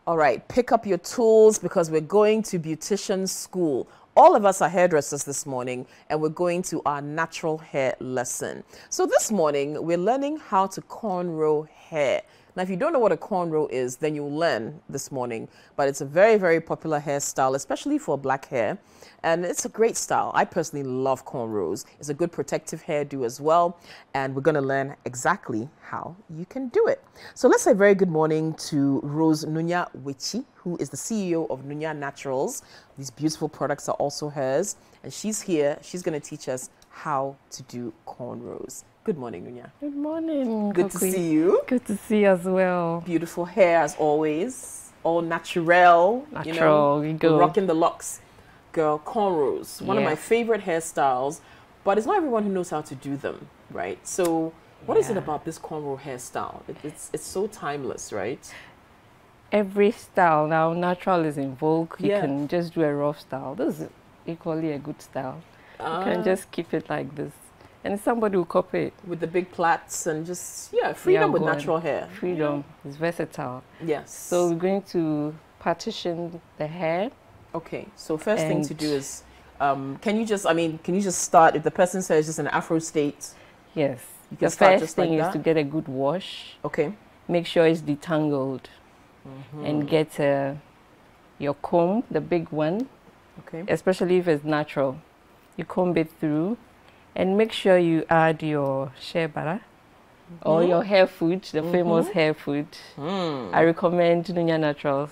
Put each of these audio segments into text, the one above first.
All right, pick up your tools because we're going to beautician school. All of us are hairdressers this morning and we're going to our natural hair lesson. So this morning, we're learning how to cornrow hair. Now, if you don't know what a cornrow is, then you'll learn this morning. But it's a very, very popular hairstyle, especially for black hair. And it's a great style. I personally love cornrows. It's a good protective hairdo as well. And we're going to learn exactly how you can do it. So let's say very good morning to Rose Nunya Wichi, who is the CEO of Nunya Naturals. These beautiful products are also hers. And she's here. She's going to teach us how to do cornrows. Good morning, Nunya. Good morning. Good to see you. Good to see you as well. Beautiful hair as always. All natural. Natural, you go. Rocking the locks. Girl, cornrows. One of my favorite hairstyles, but it's not everyone who knows how to do them, right? So what is it about this cornrow hairstyle? It's so timeless, right? Every style now, natural is in vogue. You can just do a rough style. This is equally a good style. You can just keep it like this. And somebody will copy it. With the big plaits and just, freedom with natural hair. Freedom. It's versatile. Yes. So we're going to partition the hair. Okay. So first thing to do is, can you just start, if the person says just an Afro state? Yes. You can the first thing is to get a good wash. Okay. Make sure it's detangled. And get your comb, the big one. Okay. Especially if it's natural. You comb it through. And make sure you add your shea butter or your hair food, the famous hair food. I recommend Nunya Naturals.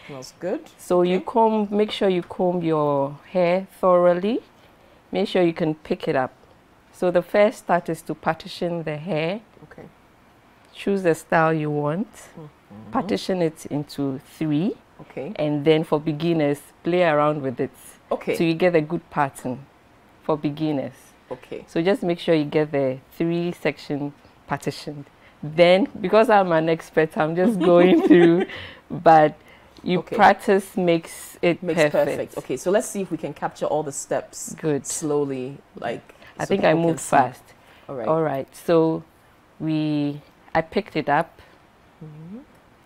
Smells good. So you make sure you comb your hair thoroughly. Make sure you can pick it up. So the first start is to partition the hair. Okay. Choose the style you want. Partition it into 3. Okay. And then for beginners, play around with it. Okay. So you get a good pattern. For beginners. Okay. So just make sure you get the 3 section partitioned. Then, because I'm an expert, I'm just going through, but you practice makes it perfect. Okay, so let's see if we can capture all the steps slowly. I think I moved fast. All right. All right. So I picked it up.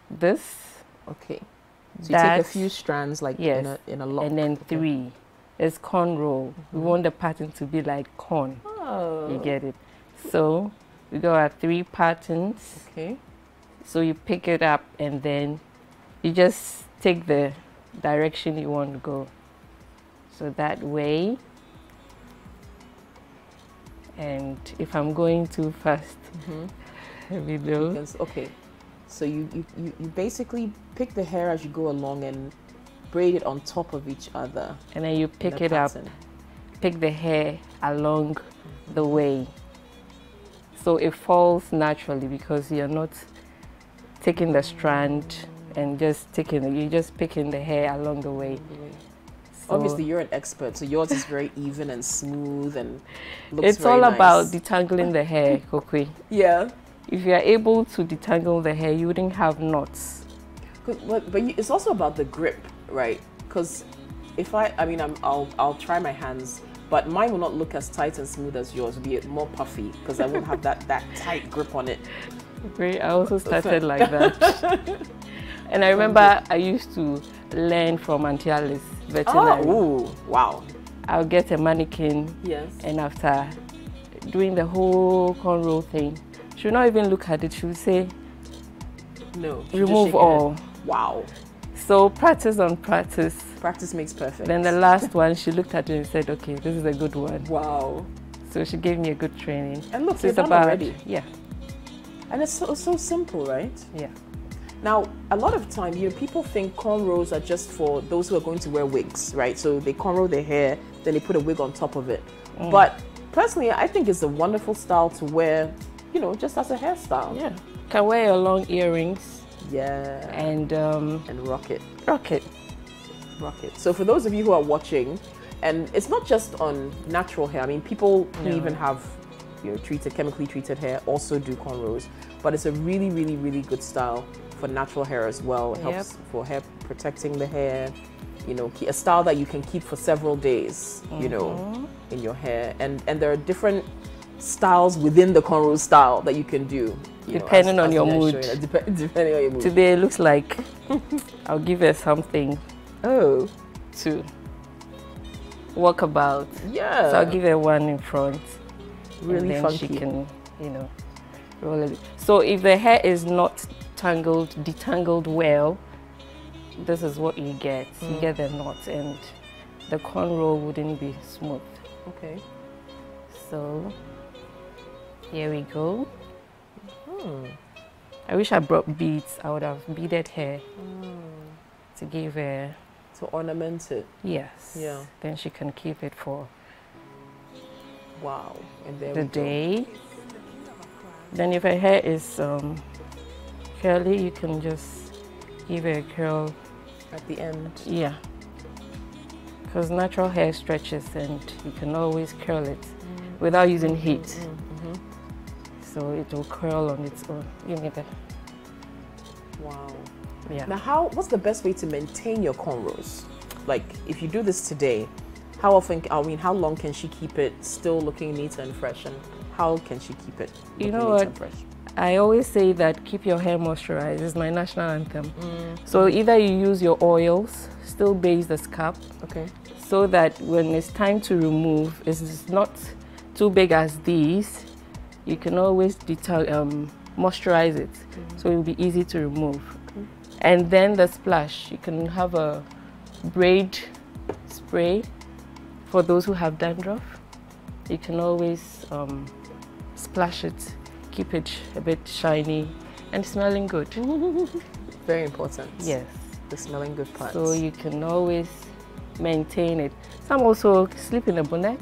This. Okay. So you take a few strands in a lock. And then 3. It's cornrow. We want the pattern to be like corn. Oh. You get it. So we go at 3 patterns. Okay. So you pick it up and then you just take the direction you want to go. So that way. And if I'm going too fast, let me know. Okay. So you basically pick the hair as you go along and braid it on top of each other. And then you pick it up, pick the hair along the way. So it falls naturally because you're not taking the strand and just you're just picking the hair along the way. So obviously you're an expert, so yours is very even and smooth and looks it's all nice. About detangling the hair, Kokwe. Yeah. If you are able to detangle the hair, you wouldn't have knots. But it's also about the grip. Right, because if I'll try my hands, but mine will not look as tight and smooth as yours. It'll be more puffy because I won't have that tight grip on it. Great, I also started like that. And I remember I used to learn from Auntie Alice veterinary. Oh, wow. I'll get a mannequin. Yes. And after doing the whole cornrow thing, she would not even look at it. She would say, no, remove all. Wow. So practice on practice. Practice makes perfect. Then the last one, she looked at it and said, okay, this is a good one. Wow. So she gave me a good training. And look, it's about already. Yeah. And it's so simple, right? Yeah. Now, a lot of time, people think cornrows are just for those who are going to wear wigs, right? So they cornrow their hair, then they put a wig on top of it. But personally, I think it's a wonderful style to wear, just as a hairstyle. Yeah. Can wear your long earrings. Yeah. And rock it. Rock it. Rock it. So for those of you who are watching, and it's not just on natural hair. I mean, people who even have chemically treated hair also do cornrows. But it's a really, really, really good style for natural hair as well. It helps for hair protecting the hair. A style that you can keep for several days, in your hair. And there are different styles within the cornrow style that you can do. You depending know, on your we are mood. showing it, depending on your mood. Today it looks like I'll give her something Oh, to walk about. yeah. So I'll give her one in front. Really and then funky. she can, you know, roll it. So if the hair is not detangled well, this is what you get. You get the knot, and the cornrow wouldn't be smooth. Okay. So here we go. I wish I brought beads. I would have beaded hair to give her. To ornament it. Yes. Yeah. Then she can keep it for Wow. And there the we go. day. Then if her hair is curly, you can just give her a curl. At the end. Yeah. Because natural hair stretches and you can always curl it without using heat. So it will curl on its own. You need it. Wow. Yeah. Now, what's the best way to maintain your cornrows? Like, if you do this today, how long can she keep it still looking neat and fresh? And how can she keep it You looking know neat what? and fresh? I always say that keep your hair moisturized. It's my national anthem. So either you use your oils, still base the scalp, Okay. so that when it's time to remove, it's not too big as these. You can always moisturize it, so it will be easy to remove. And then the splash, you can have a braid spray for those who have dandruff. You can always splash it, keep it a bit shiny and smelling good. Very important. Yes. The smelling good part. So you can always maintain it. Some also sleep in a bonnet.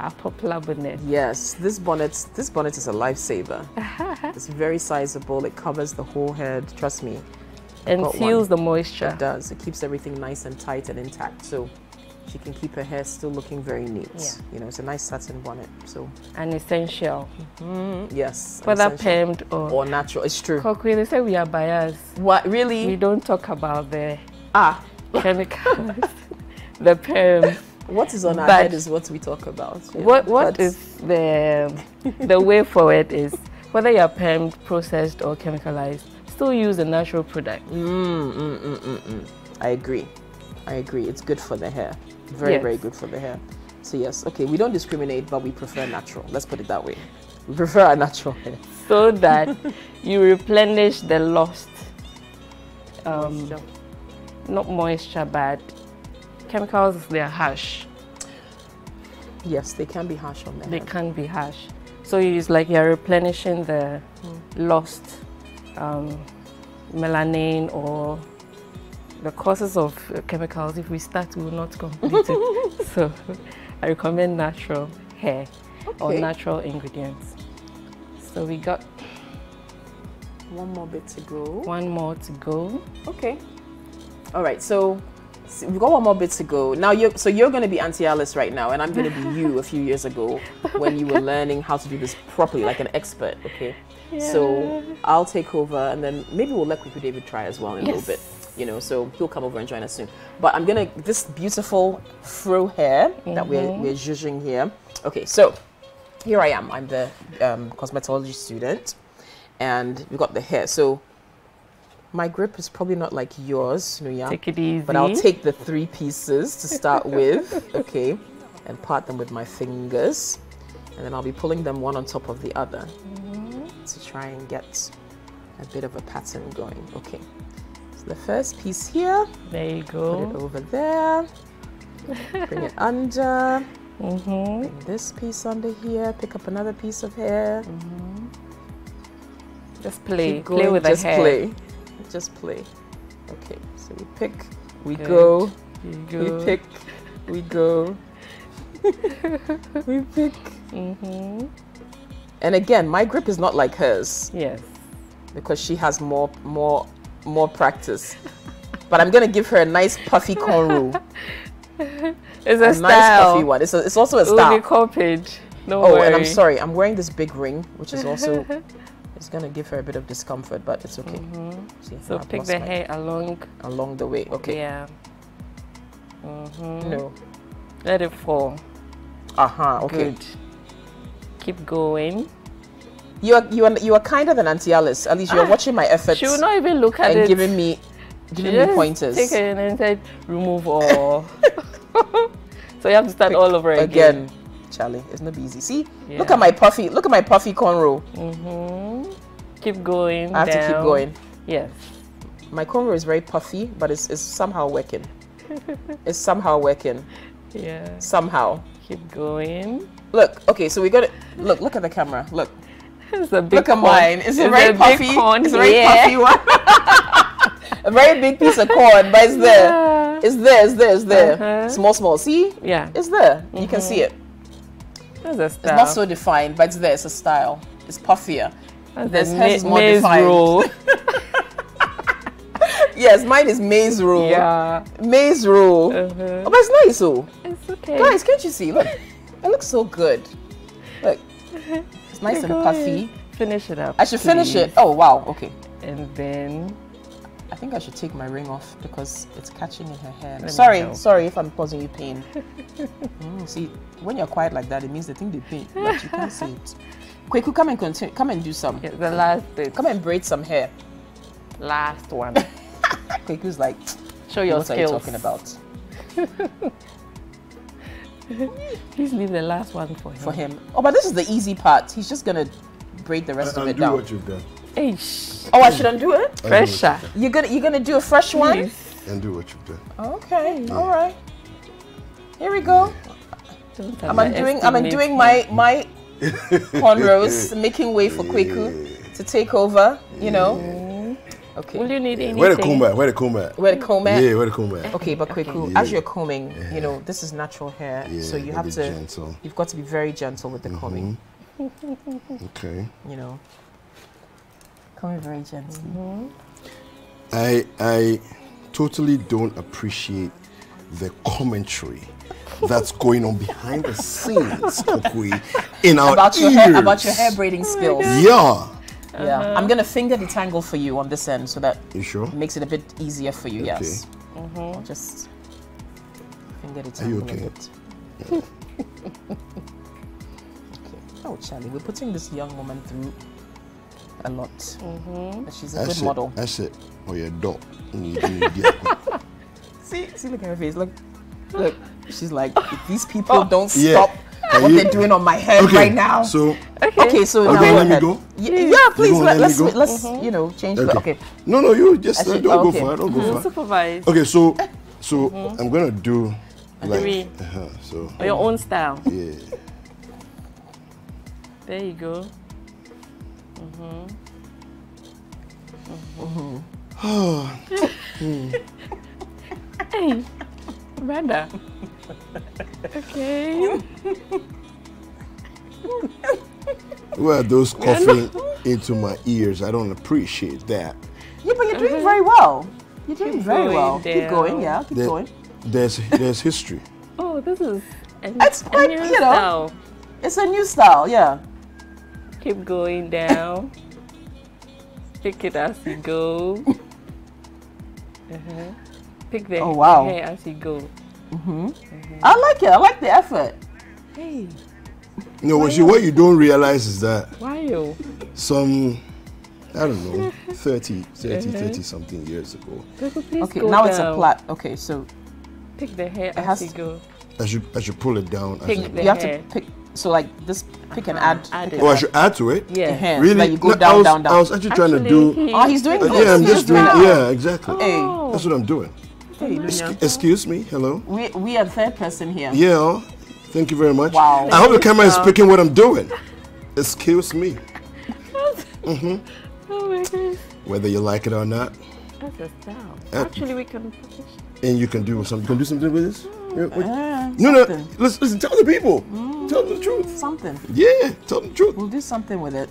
A popular bonnet. Yes, this bonnet is a lifesaver. It's very sizable. It covers the whole head. Trust me. And got seals one. the moisture. It does. It keeps everything nice and tight and intact. So she can keep her hair still looking very neat. Yeah. You know, it's a nice satin bonnet. So And essential. yes. Whether essential. permed Or natural. It's true. Kokwe, they say we are biased. What really? We don't talk about the chemicals, the perm. What is on our But head is what we talk about. Yeah. What But is the way forward is whether you're permed, processed or chemicalized, still use a natural product. I agree. It's good for the hair. Very, Yes. very good for the hair. So yes, okay, we don't discriminate, but we prefer natural. Let's put it that way. We prefer our natural hair. So that you replenish the lost, Moisture. not moisture, but chemicals, they are harsh. Yes, they can be harsh on the They hair. can be harsh. So it's like you're replenishing the lost melanin or the causes of chemicals. If we start, we will not complete it. So I recommend natural hair or Okay. natural ingredients. So we got One more bit to go. one more to go. Okay. All right, so we've got one more bit to go. Now you're going to be Auntie Alice right now, and I'm going to be you a few years ago when you were learning how to do this properly, like an expert. Okay. So I'll take over, and then maybe we'll let Kuku David try as well in a little bit. You know, so he'll come over and join us soon. But I'm gonna this beautiful fro hair that we're zhuzhing here. Okay, so here I am. I'm the cosmetology student, and we've got the hair. So my grip is probably not like yours, Nuya. Take it easy. But I'll take the 3 pieces to start with, okay, and part them with my fingers, and then I'll be pulling them one on top of the other to try and get a bit of a pattern going. Okay, so the first piece here, There you put go. it over there, bring it under, bring this piece under here, pick up another piece of hair, Just play. keep Play going, with the just hair. play, just play. Okay, so we pick, we Good. go, There you we go. pick, we go, we pick. And again, my grip is not like hers Yes. because she has more practice. But I'm gonna give her a nice puffy cornrow, It's a a style. nice puffy one. It's also a It will style. be copied. No Oh, worry. and I'm sorry, I'm wearing this big ring, which is also it's gonna give her a bit of discomfort, but it's okay. See, So I've pick lost the my- hair along the way. Okay. Yeah. No. Let it fall. Okay. Good. Keep going. You are kinder than Auntie Alice. At least you're watching my efforts. She will not even look at and it. giving me pointers. Take it and said remove all. So you have to start all over again. Charlie, it's not easy. See, look at my puffy cornrow. Keep going. I have to keep going. Yes. My cornrow is very puffy, but it's somehow working. It's somehow working. Yeah. Somehow. Keep going. Look. Okay, so we got it. Look at the camera. Look. It's a big Look at corn. mine. It's a very puffy. It's a very Yeah. puffy one. A very big piece of corn, but it's there. Yeah. It's there. It's there. Small. See? Yeah. It's there. You can see it. That's a style. It's not so defined, but it's there. It's a style. It's puffier. That's Hers is more maize defined. roll. Yes, mine is maize roll. Yeah. Maize roll. Oh, but it's nice, oh. It's okay. Guys, can't you see? Look, it looks so good. Look, it's nice and puffy. Finish it up. I should finish please. it. Oh, wow. Okay. And then I think I should take my ring off because it's catching in her hair. Let me Sorry know. if I'm causing you pain. See, when you're quiet like that, it means they think they pain, but you can't see it. Kweku, come and continue. Come and do some. yeah, the last bit. Come and braid some hair. Last one. Kweku's like, Show your what skills. are you talking about? Please leave the last one for him. For him. Oh, but this is the easy part. He's just gonna braid the rest of it Undo down. what you've done. Eish. Oh, I should undo it? Pressure. You're gonna do a fresh one? Please. Undo what you've done. Okay, all right. Here we go. Don't I'm undoing my cornrows, making way for Kweku to take over. You know. Okay. Will you need anything? Where the comb at? Where the comb at? Where the comb at? Yeah, where the comb at? Okay, but Kweku, Yeah. as you're combing, you know this is natural hair, Yeah, so you a have bit to. gentle. You've got to be very gentle with the combing. Okay. You know. Combing very gently. I totally don't appreciate the commentary that's going on behind the scenes, Kokui, in our About ears. your hair braiding skills. Yeah. Yeah, I'm gonna finger detangle for you on this end so that You sure? it makes it a bit easier for you. Okay. Yes. I'll just finger detangle Are you a okay? bit. Okay. Oh, Charlie, we're putting this young woman through a lot. But she's a good model. That's it. Oh, yeah, dog. See, look at her face. Look. She's like, if these people don't Yeah. stop Can what you- they're doing on my head Okay, right now. So, Okay, so are you now gonna go let me ahead. go? Yeah, please. gonna let me Let's go? you know change. Okay. Okay. No, you just I should- don't okay. go for it. Don't go for it. Supervise. Okay, so I'm gonna do like Three. so Or your own style. yeah. There you go. Hey, brother. Okay. Who are those coughing into my ears? I don't appreciate that. Yeah, but you're doing very well. You're doing Keep very going well. Keep down. going. Yeah, keep There- going. There's history. Oh, this is It's a quite, new you know. style. It's a new style. Yeah. Keep going down. Pick it as you go. Pick the Oh, wow. hair as you go. I like it. I like the effort. Hey, No, what you don't realize is that why you? some, I don't know, 30 something years ago, Please Okay, go now it's a down. plait. Okay, so Pick the hair has as you to- go. I should pull it down. Pick the you have hair. to pick. So like this, pick and add. Add pick it. and I should add to it. the Yeah. hair. So Really? that you go No, down, down, I down. was actually trying to do. Oh, he's doing good. Yeah, I'm just doing. Wow. Yeah, exactly. Hey, That's what I'm doing. hey, Lunia. Excuse me. Hello. We are the third person here. Yeah. Thank you very much. Wow. I hope the camera is picking what I'm doing. Excuse me. Oh my goodness. Whether you like it or not, That's a style. Actually, we can publish. and you can do something. You can do something with this. Yeah, what- no, something. listen. Tell the people. Tell them the truth. Something. Yeah, tell them the truth. We'll do something with it.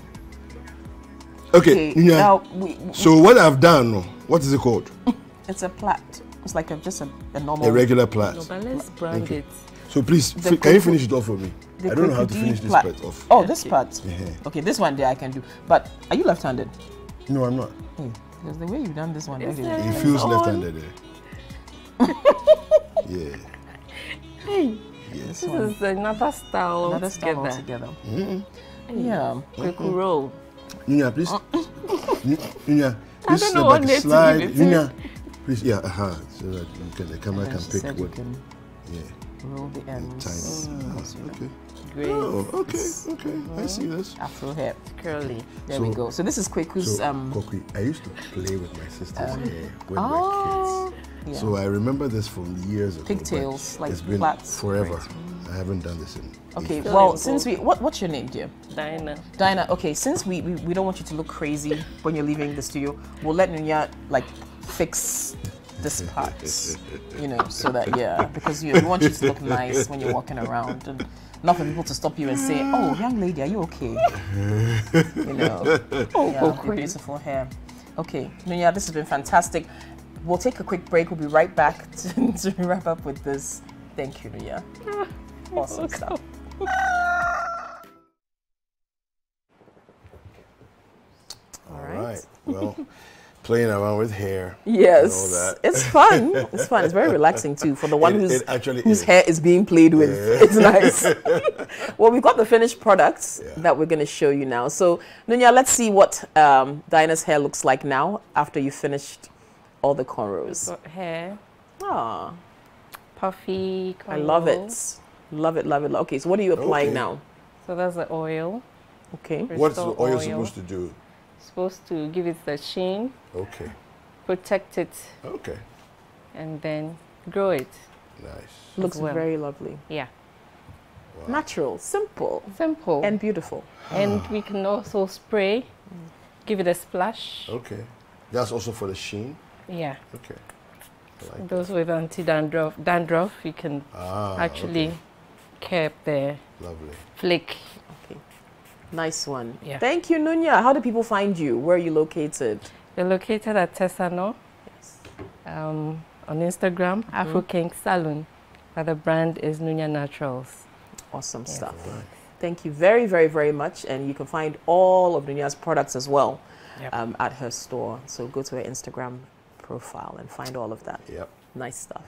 Okay. Okay. Yeah. Now So what I've done, what is it called? it's a plait. It's like just a normal. A regular plait. No, but let's brand Okay. it. So please, The can you Kweku- finish it off for me? the I don't know how to Kweku finish this plait. part off. Oh, this Okay. part. Okay, this one there I can do. But are you left-handed? No, I'm not. Because the way you've done this one, Is okay. it? It feels on. left-handed there. Yeah. Hey, Yes. this is another style Another style altogether. altogether. Yeah. Kweku roll. Nunya, please. Nunya, I please don't know what like a name to slide. give it to. Nunya, please. Yeah, so that the camera can pick Said you what. can Yeah. roll the ends. Tiny. Okay. Great. Oh, okay. I see this. Afro hair. Curly. There we go. So this is Kweku's. So, Kokui, I used to play with my sister's hair when we were Oh, kids. yeah. So I remember this from years ago. but Pigtails, like it's been plaits. forever. I haven't done this in. Okay, Still well, in since we, what's your name, dear? Dinah. Dinah. Okay, since we don't want you to look crazy when you're leaving the studio, we'll let Nunya like fix this part, you know, so that because we want you to look nice when you're walking around, and not for people to stop you and say, "Oh, young lady, are you okay?" You know, your beautiful hair. Okay, Nunya, this has been fantastic. We'll take a quick break. We'll be right back to wrap up with this. Thank you, Nunya. Awesome stuff. All right. Well, playing around with hair. Yes, and all that. it's fun. It's fun. It's very relaxing too for the one It actually whose is. hair is being played with. It's nice. Well, we've got the finished products that we're going to show you now. So, Nunya, let's see what Dinah's hair looks like now after you finished all the cornrows. Got hair. Ah, Puffy. I love it. Love it, love it. Okay, so what are you applying Okay. now? So that's the oil. Okay. What's the Restore oil supposed to do? Supposed to give it the sheen, Okay. protect it, Okay. and then grow it. Nice. Looks well. very lovely. Yeah. Natural, simple, Simple. and beautiful. And we can also spray, give it a splash. Okay. That's also for the sheen. Yeah. Okay. I like Those with dandruff, you can actually curb the Lovely. flake. Okay. Nice one. Yeah. Thank you, Nunya. How do people find you? Where are you located? We're located at Tesano, on Instagram, Afro King Salon, but the brand is Nunya Naturals. Awesome Yes. stuff. Thank you very, very, very much. And you can find all of Nunya's products as well at her store. So go to her Instagram profile and find all of that. Yep. Nice stuff.